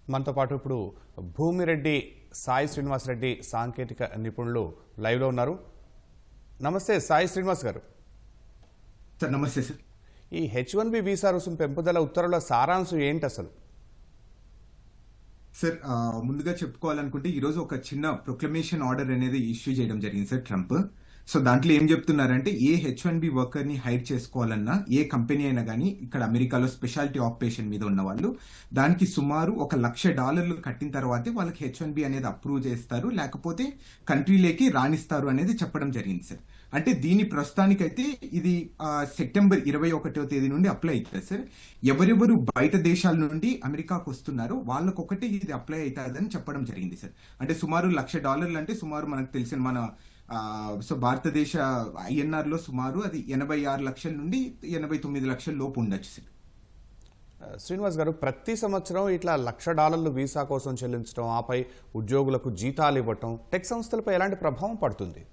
మనతో పాటు ఇప్పుడు భూమిరెడ్డి సాయి శ్రీనివాస్ రెడ్డి సాంకేతిక నిపుణులు లైవ్లో ఉన్నారు. నమస్తే సాయి శ్రీనివాస్ గారు. సార్ నమస్తే సార్. ఈ H1B వీసా రుసుము పెంపుదల ఉత్తర్వుల సారాంశం ఏంటి అసలు? సార్ ముందుగా చెప్పుకోవాలనుకుంటే ఈరోజు ఒక చిన్న ప్రొక్లమేషన్ ఆర్డర్ అనేది ఇష్యూ చేయడం జరిగింది సార్ ట్రంప్. సో దాంట్లో ఏం చెప్తున్నారంటే ఏ H1B వర్కర్ ని హైర్ చేసుకోవాలన్నా ఏ కంపెనీ అయినా కానీ ఇక్కడ అమెరికాలో స్పెషాలిటీ ఆక్యుపేషన్ మీద ఉన్న వాళ్ళు దానికి సుమారు $1,00,000 కట్టిన తర్వాతే వాళ్ళకి H1B అనేది అప్రూవ్ చేస్తారు, లేకపోతే కంట్రీలోకి రాణిస్తారు అనేది చెప్పడం జరిగింది సార్. అంటే దీని ప్రస్తుతానికైతే ఇది సెప్టెంబర్ 21వ తేదీ నుండి అప్లై అవుతుంది సార్. ఎవరెవరు బయట దేశాల నుండి అమెరికాకు వస్తున్నారో వాళ్ళకొకటి ఇది అప్లై అవుతుందని చెప్పడం జరిగింది సార్. అంటే సుమారు $1,00,000 అంటే సుమారు మనకు తెలిసిన మన సో భారతదేశ INR లో సుమారు అది 86 లక్షల నుండి 89 లక్షల లోపు ఉండొచ్చు సార్. శ్రీనివాస్ గారు, ప్రతి సంవత్సరం ఇట్లా $1,00,000 వీసా కోసం చెల్లించడం, ఆపై ఉద్యోగులకు జీతాలు ఇవ్వటం టెక్ సంస్థలపై ఎలాంటి ప్రభావం పడుతుంది?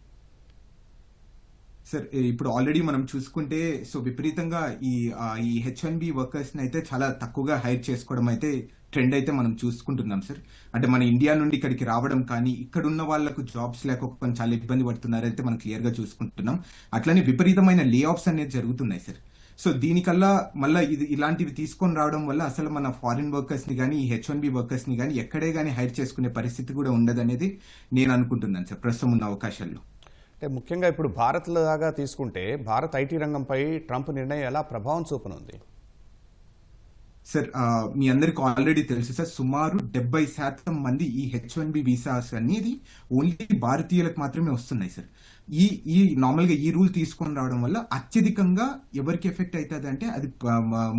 సార్ ఇప్పుడు ఆల్రెడీ మనం చూసుకుంటే సో విపరీతంగా ఈ H1B వర్కర్స్ ని అయితే చాలా తక్కువగా హైర్ చేసుకోవడం అయితే ట్రెండ్ అయితే మనం చూసుకుంటున్నాం సార్. అంటే మన ఇండియా నుండి ఇక్కడికి రావడం కానీ ఇక్కడ ఉన్న వాళ్ళకు జాబ్స్ లేకపోతే చాలా ఇబ్బంది పడుతున్నారైతే మనం క్లియర్ గా చూసుకుంటున్నాం. అట్లనే విపరీతమైన లే ఆఫ్స్ అనేది జరుగుతున్నాయి సార్. సో దీనికల్లా మళ్ళీ ఇలాంటివి తీసుకొని రావడం వల్ల అసలు మన ఫారిన్ వర్కర్స్ ని కానీ ఈ H1B వర్కర్స్ ని కానీ ఎక్కడే కానీ హైర్ చేసుకునే పరిస్థితి కూడా ఉండదనేది నేను అనుకుంటున్నాను సార్ ప్రస్తుతం ఉన్న అవకాశాల్లో. అంటే ముఖ్యంగా ఇప్పుడు భారత్ లాగా తీసుకుంటే భారత్ ఐటీ రంగంపై ట్రంప్ నిర్ణయం ఎలా ప్రభావం చూపనుంది? సార్ మీ అందరికి ఆల్రెడీ తెలుసు సార్, సుమారు 70% మంది ఈ H1B వీసాస్ అనేది ఓన్లీ భారతీయులకు మాత్రమే వస్తున్నాయి సార్. ఈ నార్మల్ గా ఈ రూల్ తీసుకొని రావడం వల్ల అత్యధికంగా ఎవరికి ఎఫెక్ట్ అవుతుంది అంటే అది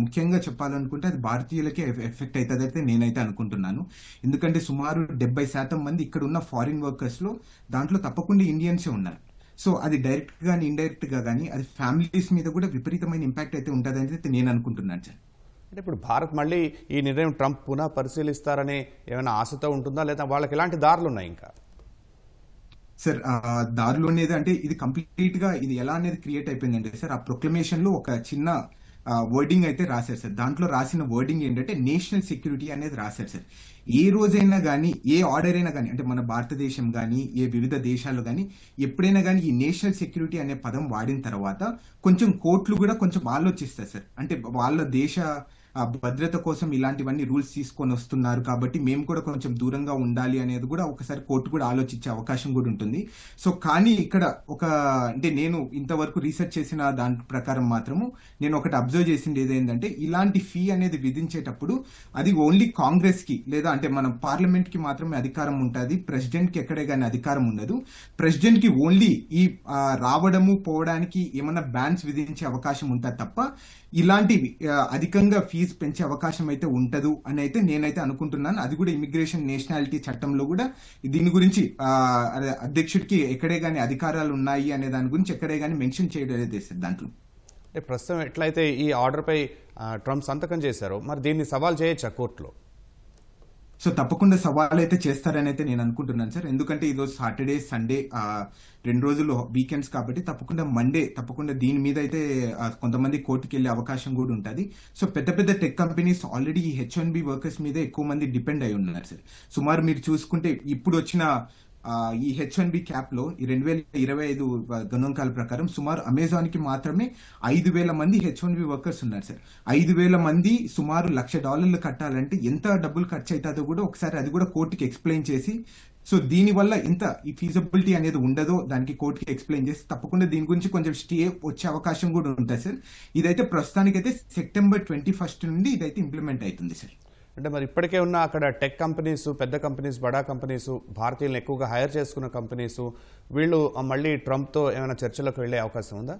ముఖ్యంగా చెప్పాలనుకుంటే అది భారతీయులకే ఎఫెక్ట్ అవుతుంది అయితే నేనైతే అనుకుంటున్నాను. ఎందుకంటే సుమారు 70% మంది ఇక్కడ ఉన్న ఫారిన్ వర్కర్స్ లో దాంట్లో తప్పకుండా ఇండియన్సే ఉన్నారు. సో అది డైరెక్ట్ గానీ ఇండైరెక్ట్ గా కానీ అది ఫ్యామిలీస్ మీద కూడా విపరీతమైన ఇంపాక్ట్ అయితే ఉంటుంది అయితే నేను అనుకుంటున్నాను సార్. అంటే ఇప్పుడు భారత్ మళ్ళీ ఈ నిర్ణయం ట్రంప్ పునః పరిశీలిస్తారనే ఏమైనా ఆశతో ఉంటుందా, లేదా వాళ్ళకి ఎలాంటి దారులు ఉన్నాయి ఇంకా? సార్ దారులు అనేది అంటే ఇది కంప్లీట్ గా ఇది ఎలా అనేది క్రియేట్ అయిపోయిందంటే సార్, ఆ ప్రొక్లమేషన్ లో ఒక చిన్న వర్డింగ్ అయితే రాశారు సార్. దాంట్లో రాసిన వర్డింగ్ ఏంటంటే నేషనల్ సెక్యూరిటీ అనేది రాశారు సార్. ఏ రోజైనా కానీ ఏ ఆర్డర్ అయినా కానీ అంటే మన భారతదేశం కానీ ఏ వివిధ దేశాల్లో కానీ ఎప్పుడైనా కానీ ఈ నేషనల్ సెక్యూరిటీ అనే పదం వాడిన తర్వాత కొంచెం కోర్టులు కూడా కొంచెం ఆలోచిస్తారు సార్. అంటే వాళ్ళ దేశ భద్రత కోసం ఇలాంటివన్నీ రూల్స్ తీసుకొని వస్తున్నారు కాబట్టి మేము కూడా కొంచెం దూరంగా ఉండాలి అనేది కూడా ఒకసారి కోర్టు కూడా ఆలోచించే అవకాశం కూడా ఉంటుంది. సో కానీ ఇక్కడ ఒక అంటే నేను ఇంతవరకు రీసెర్చ్ చేసిన దాని ప్రకారం మాత్రము నేను ఒకటి అబ్జర్వ్ చేసింది ఏదైందంటే ఇలాంటి ఫీ అనేది విధించేటప్పుడు అది ఓన్లీ కాంగ్రెస్ కి లేదా అంటే మన పార్లమెంట్ కి మాత్రమే అధికారం ఉంటుంది, ప్రెసిడెంట్ కి ఎక్కడే కానీ అధికారం ఉండదు. ప్రెసిడెంట్ కి ఓన్లీ ఈ రావడము పోవడానికి ఏమన్నా బ్యాన్స్ విధించే అవకాశం ఉంటుంది తప్ప ఇలాంటివి అధికంగా ఫీజు పెంచే అవకాశం అయితే ఉంటదు అని అయితే నేనైతే అనుకుంటున్నాను. అది కూడా ఇమిగ్రేషన్ నేషనాలిటీ చట్టంలో కూడా దీని గురించి అధ్యక్షుడికి ఎక్కడే గానీ అధికారాలు ఉన్నాయి అనే దాని గురించి ఎక్కడే గానీ మెన్షన్ చేయడం అనేది దాంట్లో. అంటే ప్రస్తుతం ఎట్లయితే ఈ ఆర్డర్పై ట్రంప్ సంతకం చేశారో మరి దీన్ని సవాల్ చేయొచ్చా కోర్టులో? సో తప్పకుండా సవాల్ అయితే చేస్తారని అయితే నేను అనుకుంటున్నాను సార్. ఎందుకంటే ఈరోజు సాటర్డే సండే 2 రోజులు వీకెండ్స్ కాబట్టి తప్పకుండా మండే తప్పకుండా దీని మీద అయితే కొంతమంది కోర్టుకి వెళ్లే అవకాశం కూడా ఉంటుంది. సో పెద్ద పెద్ద టెక్ కంపెనీస్ ఆల్రెడీ ఈ H1B వర్కర్స్ మీద ఎక్కువ మంది డిపెండ్ అయి ఉన్నారు సార్. సుమారు మీరు చూసుకుంటే ఇప్పుడు వచ్చిన ఈ H1B క్యాప్ లో ఈ 2025 గణాంకాల ప్రకారం సుమారు అమెజాన్ కి మాత్రమే 5,000 మంది H1B వర్కర్స్ ఉన్నారు సార్. 5,000 మంది సుమారు $1,00,000 కట్టాలంటే ఎంత డబ్బులు ఖర్చు అవుతుందో కూడా ఒకసారి అది కూడా కోర్టుకి ఎక్స్ప్లెయిన్ చేసి సో దీని వల్ల ఎంత ఈ ఫీజిబిలిటీ అనేది ఉండదో దానికి కోర్టుకి ఎక్స్ప్లెయిన్ చేసి తప్పకుండా దీని గురించి కొంచెం స్టే వచ్చే అవకాశం కూడా ఉంటుంది సార్. ఇదైతే ప్రస్తుతానికైతే సెప్టెంబర్ 21 నుండి ఇదైతే ఇంప్లిమెంట్ అవుతుంది సార్. అంటే మరి ఇప్పటికే ఉన్న అక్కడ టెక్ కంపెనీస్, పెద్ద కంపెనీస్, బడా కంపెనీస్, భారతీయులను ఎక్కువగా హైర్ చేసుకున్న కంపెనీస్ వీళ్ళు మళ్ళీ ట్రంప్తో ఏమైనా చర్చలకు వెళ్లే అవకాశం ఉందా?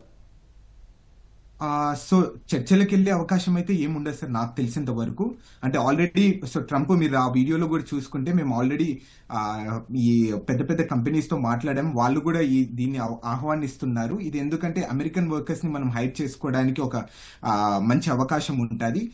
సో చర్చలకు వెళ్లే అవకాశం అయితే ఏముండదు సార్ నాకు తెలిసినంత వరకు. అంటే ఆల్రెడీ సో ట్రంప్ మీరు ఆ వీడియోలో కూడా చూసుకుంటే మేము ఆల్రెడీ ఈ పెద్ద పెద్ద కంపెనీస్ తో మాట్లాడాం, వాళ్ళు కూడా దీన్ని ఆహ్వానిస్తున్నారు. ఇది ఎందుకంటే అమెరికన్ వర్కర్స్ ని మనం హైర్ చేసుకోవడానికి ఒక మంచి అవకాశం ఉంటుంది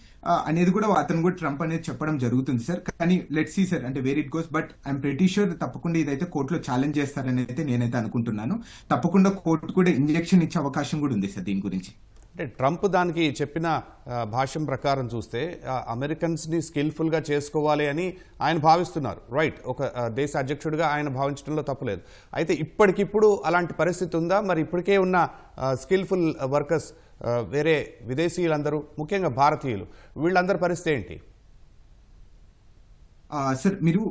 అనేది కూడా అతను కూడా ట్రంప్ అనేది చెప్పడం జరుగుతుంది సార్. కానీ లెట్స్ సీ సార్ అంటే where it goes. But I'm pretty sure తప్పకుండా ఇదైతే కోర్టులో ఛాలెంజ్ చేస్తారని అయితే నేనైతే అనుకుంటున్నాను. తప్పకుండా కోర్టు కూడా ఇంజెక్షన్ ఇచ్చే అవకాశం కూడా ఉంది సార్ దీని గురించి. అంటే ట్రంప్ దానికి చెప్పిన భాష్యం ప్రకారం చూస్తే అమెరికన్స్ని స్కిల్ఫుల్గా చేసుకోవాలి అని ఆయన భావిస్తున్నారు. రైట్, ఒక దేశ అధ్యక్షుడిగా ఆయన భావించడంలో తప్పులేదు. అయితే ఇప్పటికిప్పుడు అలాంటి పరిస్థితి ఉందా? మరి ఇప్పటికే ఉన్న స్కిల్ఫుల్ వర్కర్స్, వేరే విదేశీయులందరూ, ముఖ్యంగా భారతీయులు, వీళ్ళందరి పరిస్థితి ఏంటి? సార్ మీరు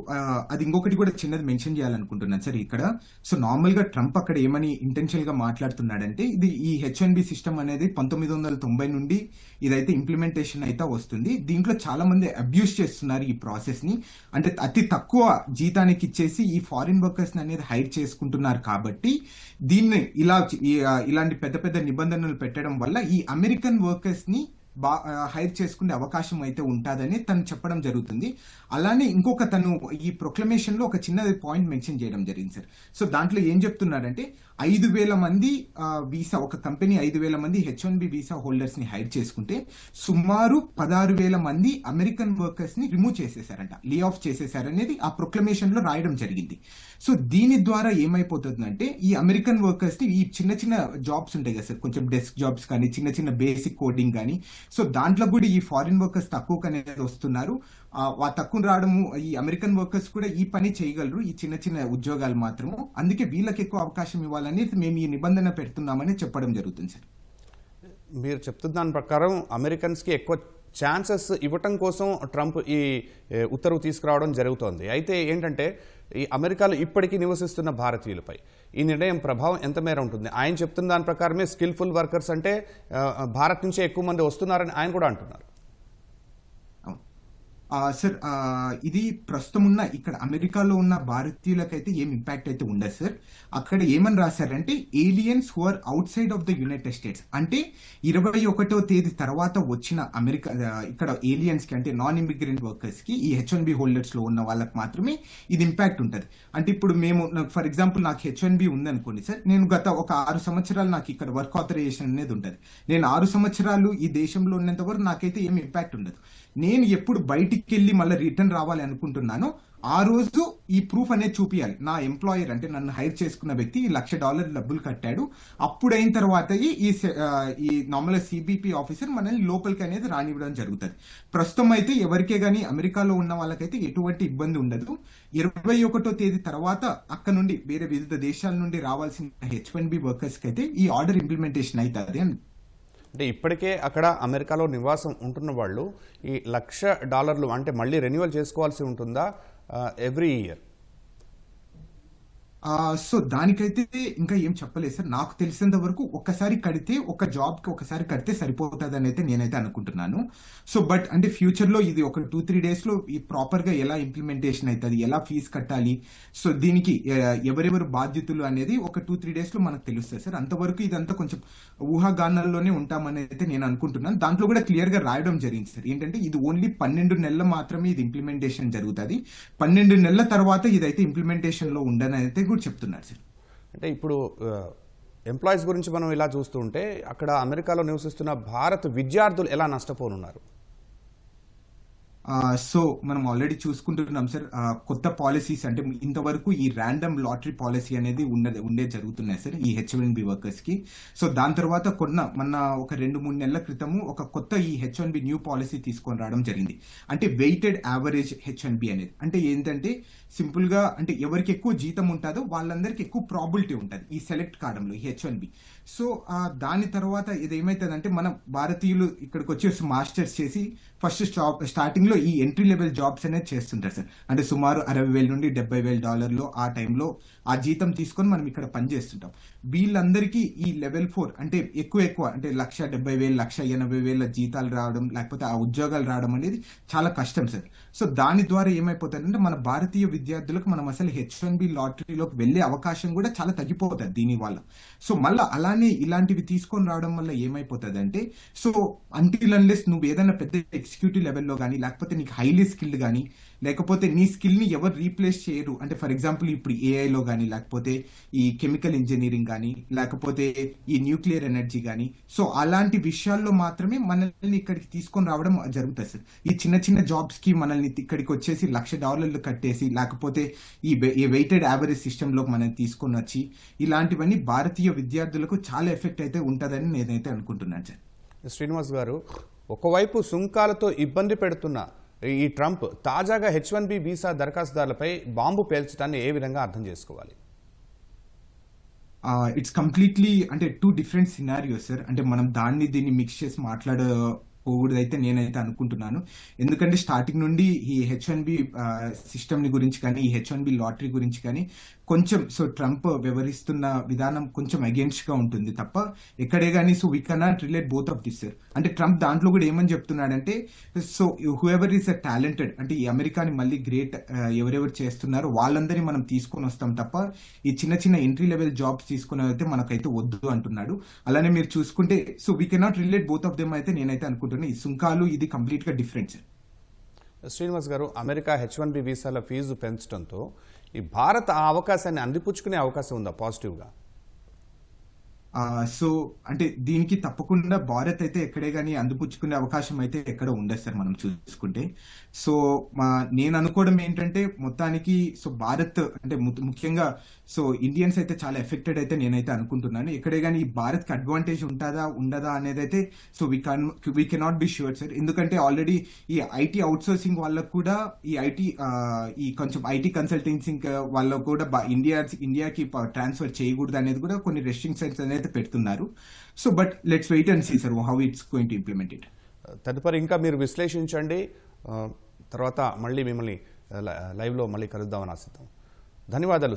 అది ఇంకొకటి కూడా చిన్నది మెన్షన్ చేయాలనుకుంటున్నాను సార్ ఇక్కడ. సో నార్మల్ గా ట్రంప్ అక్కడ ఏమని ఇంటెన్షనల్ గా మాట్లాడుతున్నాడంటే, ఇది ఈ H1B సిస్టమ్ అనేది 1990 నుండి ఇదైతే ఇంప్లిమెంటేషన్ అయితే వస్తుంది. దీంట్లో చాలా మంది అబ్యూస్ చేస్తున్నారు ఈ ప్రాసెస్ ని. అంటే అతి తక్కువ జీతానికి ఇచ్చేసి ఈ ఫారిన్ వర్కర్స్ అనేది హైర్ చేసుకుంటున్నారు. కాబట్టి దీన్ని ఇలాంటి పెద్ద పెద్ద నిబంధనలు పెట్టడం వల్ల ఈ అమెరికన్ వర్కర్స్ ని హైర్ చేసుకునే అవకాశం అయితే ఉంటుందని తను చెప్పడం జరుగుతుంది. అలానే ఇంకొక తను ఈ ప్రొక్లమేషన్ లో ఒక చిన్న పాయింట్ మెన్షన్ చేయడం జరిగింది సార్. సో దాంట్లో ఏం చెప్తున్నాడంటే 5,000 మంది వీసా, ఒక కంపెనీ 5,000 మంది H1B వీసా హోల్డర్స్ ని హైర్ చేసుకుంటే సుమారు 16,000 మంది అమెరికన్ వర్కర్స్ ని రిమూవ్ చేసేసారంట, లే ఆఫ్ చేసేసారనేది ఆ ప్రొక్లమేషన్ లో రాయడం జరిగింది. సో దీని ద్వారా ఏమైపోతుందంటే ఈ అమెరికన్ వర్కర్స్ ని ఈ చిన్న చిన్న జాబ్స్ ఉంటాయి కదా సార్, కొంచెం డెస్క్ జాబ్స్ కానీ చిన్న చిన్న బేసిక్ కోడింగ్ కానీ, సో దాంట్లో కూడా ఈ ఫారిన్ వర్కర్స్ తక్కువ అనేది వస్తున్నారు. తక్కువ రావడము, ఈ అమెరికన్ వర్కర్స్ కూడా ఈ పని చేయగలరు, ఈ చిన్న చిన్న ఉద్యోగాలు మాత్రము. అందుకే వీళ్ళకి ఎక్కువ అవకాశం ఇవ్వాలని మేము ఈ నిబంధన పెడుతున్నామని చెప్పడం జరుగుతుంది సార్. మీరు చెప్తున్న దాని ప్రకారం అమెరికన్స్కి ఎక్కువ ఛాన్సెస్ ఇవ్వటం కోసం ట్రంప్ ఈ ఉత్తర్వు తీసుకురావడం జరుగుతోంది. అయితే ఏంటంటే ఈ అమెరికాలో ఇప్పటికీ నివసిస్తున్న భారతీయులపై ఈ నిర్ణయం ప్రభావం ఎంత మేర ఉంటుంది? ఆయన చెప్తున్న దాని ప్రకారమే స్కిల్ఫుల్ వర్కర్స్ అంటే భారత్ నుంచే ఎక్కువ మంది వస్తున్నారని ఆయన కూడా అంటున్నారు. సార్ ఇది ప్రస్తుతం ఉన్న ఇక్కడ అమెరికాలో ఉన్న భారతీయులకైతే ఏం ఇంపాక్ట్ అయితే ఉండదు సార్. అక్కడ ఏమని రాశారంటే aliens who are outside of the United States, అంటే 21వ తేదీ తర్వాత వచ్చిన అమెరికా ఇక్కడ ఏలియన్స్ కి, అంటే నాన్ ఇమిగ్రెంట్ వర్కర్స్ కి, ఈ H1B హోల్డర్స్ లో ఉన్న వాళ్ళకి మాత్రమే ఇది ఇంపాక్ట్ ఉంటుంది. అంటే ఇప్పుడు మేము, ఫర్ ఎగ్జాంపుల్ నాకు H1B ఉందనుకోండి సార్, నేను గత ఒక 6 సంవత్సరాలు నాకు ఇక్కడ వర్క్ ఆథరైజేషన్ అనేది ఉంటుంది. నేను 6 సంవత్సరాలు ఈ దేశంలో ఉన్నంత వరకు నాకైతే ఏం ఇంపాక్ట్ ఉండదు. నేను ఎప్పుడు బయటికి వెళ్ళి మళ్ళీ రిటర్న్ రావాలి అనుకుంటున్నానో ఆ రోజు ఈ ప్రూఫ్ అనేది చూపించాలి. నా ఎంప్లాయర్, అంటే నన్ను హైర్ చేసుకున్న వ్యక్తి $1,00,000 డబ్బులు కట్టాడు. అప్పుడైన తర్వాత ఈ నార్మల్ CBP ఆఫీసర్ మనల్ని లోపలికి అనేది రానివ్వడం జరుగుతుంది. ప్రస్తుతం అయితే ఎవరికే గానీ అమెరికాలో ఉన్న వాళ్ళకైతే ఎటువంటి ఇబ్బంది ఉండదు. 21వ తేదీ తర్వాత అక్కడ నుండి వేరే వివిధ దేశాల నుండి రావాల్సిన H1B వర్కర్స్ కి అయితే ఈ ఆర్డర్ ఇంప్లిమెంటేషన్ అవుతుంది అని. అంటే ఇప్పటికే అక్కడ అమెరికాలో నివాసం ఉంటున్న వాళ్ళు ఈ $1,00,000 అంటే మళ్ళీ రెన్యువల్ చేసుకోవాల్సి ఉంటుందా ఎవ్రీ ఇయర్? సో దానికైతే ఇంకా ఏం చెప్పలేదు సార్. నాకు తెలిసినంత వరకు ఒకసారి కడితే, ఒక జాబ్ కి ఒకసారి కడితే సరిపోతుంది అని అయితే నేనైతే అనుకుంటున్నాను. సో బట్ అంటే ఫ్యూచర్ లో ఇది ఒక 2-3 days లో ఈ ప్రాపర్ గా ఎలా ఇంప్లిమెంటేషన్ అవుతుంది, ఎలా ఫీజు కట్టాలి, సో దీనికి ఎవరెవరు బాధ్యతలు అనేది ఒక 2-3 days లో మనకు తెలుస్తుంది సార్. అంతవరకు ఇదంతా కొంచెం ఊహాగానాల్లోనే ఉంటామని అయితే నేను అనుకుంటున్నాను. దాంట్లో కూడా క్లియర్ గా రాయడం జరిగింది సార్. ఏంటంటే ఇది ఓన్లీ 12 నెలలు మాత్రమే ఇది ఇంప్లిమెంటేషన్ జరుగుతుంది. 12 నెలల తర్వాత ఇదైతే ఇంప్లిమెంటేషన్ లో ఉండని అయితే చెప్తున్నారు సార్. అంటే ఇప్పుడు ఎంప్లాయీస్ గురించి మనం ఇలా చూస్తూ ఉంటే అక్కడ అమెరికాలో నివసిస్తున్న భారత విద్యార్థులు ఎలా నష్టపోనున్నారు? సో మనం ఆల్రెడీ చూసుకుంటున్నాం సార్, కొత్త పాలసీస్, అంటే ఇంతవరకు ఈ ర్యాండమ్ లాటరీ పాలసీ అనేది ఉండే జరుగుతున్నాయి సార్ ఈ H1B వర్కర్స్ కి. సో దాని తర్వాత మొన్న ఒక 2-3 నెలల క్రితము ఒక కొత్త ఈ H1B న్యూ పాలసీ తీసుకొని రావడం జరిగింది. అంటే వెయిటెడ్ యావరేజ్ H1B అనేది, అంటే ఏంటంటే సింపుల్ గా, అంటే ఎవరికి ఎక్కువ జీతం ఉంటుందో వాళ్ళందరికీ ఎక్కువ ప్రాబిలిటీ ఉంటుంది ఈ సెలెక్ట్ కావడంలో ఈ H1B. సో దాని తర్వాత ఇది ఏమైతుందంటే మన భారతీయులు ఇక్కడికి వచ్చి మాస్టర్స్ చేసి ఫస్ట్ స్టార్టింగ్ లో ఈ ఎంట్రీ లెవెల్ జాబ్స్ అనేది చేస్తుంటారు సార్. అంటే సుమారు $60,000 నుండి $70,000 ఆ టైంలో ఆ జీతం తీసుకొని మనం ఇక్కడ పనిచేస్తుంటాం. వీళ్ళందరికీ ఈ లెవెల్ 4 అంటే ఎక్కువ అంటే $1,70,000, $1,80,000 జీతాలు రావడం, లేకపోతే ఆ ఉద్యోగాలు రావడం అనేది చాలా కష్టం సార్. సో దాని ద్వారా ఏమైపోతుందంటే మన భారతీయ విద్యార్థులకు మనం అసలు H1B లాటరీలోకి వెళ్లే అవకాశం కూడా చాలా తగ్గిపోతుంది దీని వల్ల. సో మళ్ళీ అలానే ఇలాంటివి తీసుకొని రావడం వల్ల ఏమైపోతుంది అంటే, సో అంటిల్ అన్లెస్ నువ్వు ఏదైనా పెద్ద ఎగ్జిక్యూటివ్ లెవెల్లో కానీ, లేకపోతే నీకు హైలీ స్కిల్డ్ కానీ, లేకపోతే నీ స్కిల్ ని ఎవరు రీప్లేస్ చేయరు. అంటే ఫర్ ఎగ్జాంపుల్ ఇప్పుడు ఏఐలో కానీ, లేకపోతే ఈ కెమికల్ ఇంజనీరింగ్ కానీ, లేకపోతే ఈ న్యూక్లియర్ ఎనర్జీ కానీ, సో అలాంటి విషయాల్లో మాత్రమే మనల్ని ఇక్కడికి తీసుకొని రావడం జరుగుతుంది సార్. ఈ చిన్న చిన్న జాబ్స్ కి మనల్ని ఇక్కడికి వచ్చేసి $1,00,000 కట్టేసి, లేకపోతే ఈ వెయిటెడ్ యావరేజ్ సిస్టమ్ లో మనం తీసుకొని వచ్చి, ఇలాంటివన్నీ భారతీయ విద్యార్థులకు చాలా ఎఫెక్ట్ అయితే ఉంటుందని నేనైతే అనుకుంటున్నాను సార్. శ్రీనివాస్ గారు, ఒకవైపు సుంకాలతో ఇబ్బంది పెడుతున్న ఈ ట్రంప్ తాజాగా H-1B వీసా దరఖాస్తుదారులపై బాంబు పేల్చడాన్ని ఏ విధంగా అర్థం చేసుకోవాలి? ఇట్స్ కంప్లీట్లీ అంటే టూ డిఫరెంట్ సినారియోస్ సార్. అంటే మనం దీన్ని మిక్స్ చేసి మాట్లాడకూడదైతే నేనైతే అనుకుంటున్నాను. ఎందుకంటే స్టార్టింగ్ నుండి ఈ H-1B సిస్టమ్ ని గురించి కానీ ఈ H-1B లాటరీ గురించి కానీ కొంచెం ట్రంప్ వ్యవహరిస్తున్న విధానం కొంచెం అగేన్స్ట్ గా ఉంటుంది తప్ప ఎక్కడే కానీ we cannot relate both of this sir. అంటే ట్రంప్ దాంట్లో కూడా ఏమని చెప్తున్నాడంటే హూఎవర్ ఈస్ అ టాలెంటెడ్, అంటే ఈ అమెరికాని మళ్ళీ గ్రేట్ ఎవరెవరు చేస్తున్నారో వాళ్ళందరినీ మనం తీసుకొని వస్తాం తప్ప ఈ చిన్న చిన్న ఎంట్రీ లెవెల్ జాబ్స్ తీసుకుని అయితే మనకైతే వద్దు అంటున్నాడు. అలానే మీరు చూసుకుంటే we cannot relate both of them అయితే నేనైతే అనుకుంటున్నాను. ఈ సుంకాలు ఇది కంప్లీట్ గా డిఫరెంట్ సార్. శ్రీనివాస్ గారు, అమెరికా H-1B వీసాల ఫీజు పెంచడంతో ఈ భారత్ ఆ అవకాశాన్ని అందిపుచ్చుకునే అవకాశం ఉందా పాజిటివ్గా? అంటే దీనికి తప్పకుండా భారత్ అయితే ఎక్కడే కానీ అందిపుచ్చుకునే అవకాశం అయితే ఎక్కడ ఉండదు సార్ మనం చూసుకుంటే. నేను అనుకోవడం ఏంటంటే మొత్తానికి భారత్ అంటే ముఖ్యంగా ఇండియన్స్ అయితే చాలా ఎఫెక్టెడ్ అయితే నేనైతే అనుకుంటున్నాను. ఎక్కడే కానీ ఈ భారత్ కి అడ్వాంటేజ్ ఉంటుందా ఉండదా అనేది అయితే we cannot be sure sir. ఎందుకంటే ఆల్రెడీ ఈ ఐటీ అవుట్సోర్సింగ్ వాళ్ళకు కూడా ఈ కొంచెం ఐటీ కన్సల్టెన్సింగ్ వాళ్ళకు కూడా ఇండియాకి ట్రాన్స్ఫర్ చేయకూడదు అనేది కూడా కొన్ని రెస్ట్రిక్షన్స్ అనేది పెడుతున్నారు. But let's wait and see sir how it's going to implement it. తదుపరి ఇంకా మీరు విశ్లేషించండి, తర్వాత మళ్ళీ మిమ్మల్ని లైవ్లో మళ్ళీ కలుద్దామని ఆశిద్దాం. ధన్యవాదాలు.